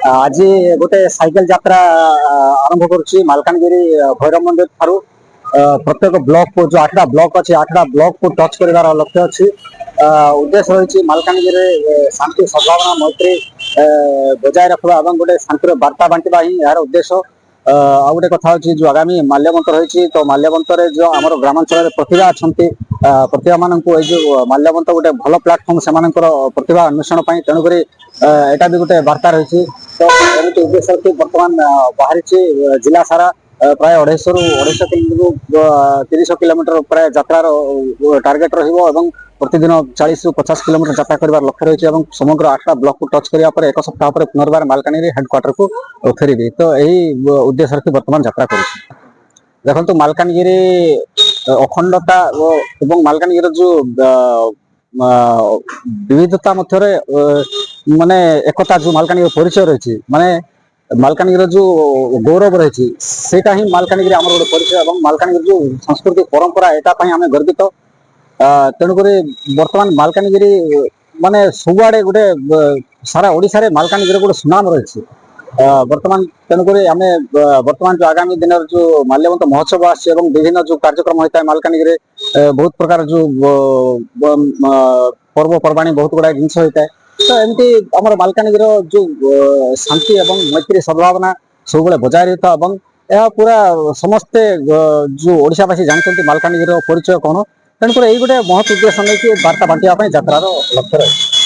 आज गोटे साइकेल यात्रा आरंभ करुच्ची मालकानगिरी भैरव मंदिर ठारू प्रत्येक ब्लॉक को जो 8टा ब्लॉक अच्छे 8टा ब्लॉक को टच कर लक्ष्य अच्छी उद्देश्य रही मालकानगिरी शांति सद्भावना मैत्री बजाय रखा गोटे शांतिर वार्ता बांटा ही यार उद्देश्य आ गोटे कथा जो आगामी माल्यवंत रही तो माल्यवंत जो आम ग्रामांचल प्रतिभा अच्छा प्रतिभा मान जो माल्यवंत गोटे भल प्लाटफर्म से प्रतिभा अन्वेषण तेणुक यहाँ भी गोटे वार्ता रही तो एमती उद्देश्य रखी बर्तमान बाहरी जिला सारा प्राय 250 रू 30 किलोमीटर प्राय यात्रार टार्गेट रही प्रतिदिन 40 रू 50 किलोमीटर यात्रा कर लक्ष्य रही समग्र 8टा ब्लॉक को टच करने एक सप्ताह पर पुनर्बार मालकानगिरी हेडक्वार्टर को फेरबी तो यही उद्देश्य रखी बर्तमान यात्रा कर देखो मालकानगिरी अखंडता और मालकानगिरी जो विविधता मध्य माने एकता जो मालकानगिरी परिचय रही माने मालकानगिरी जो गौरव रही सेटा ही मालकानगिरी आम गोटे परिचय और मालकानगिरी जो संस्कृति परंपरा यहाँ आम गर्वित तेणुक बर्तमान मालकानगिरी माने सबुआड़े गोटे सारा ओडिशा रे मालकानगिरी गोटे सुनाम रही बर्तमान तेणुक आम बर्तमान जो आगामी दिन जो माल्यवंत महोत्सव आसी विभिन्न जो कार्यक्रम होता है मालकानगिरी बहुत प्रकार जो पर्वपर्वाणी बहुत गुड़ा जिन होता है तो एमती आम मालकानगिरी जो शांति एवं मैत्री सद्भावना सब बजाय रही था यह पूरा समस्ते जो ओडिशावासी जानते मालकानगिरी परिचय कौन तेणुक यही गोटे महत् उद्देश्य नहीं कि वार्ता बांटा यात्रार लक्ष्य रही।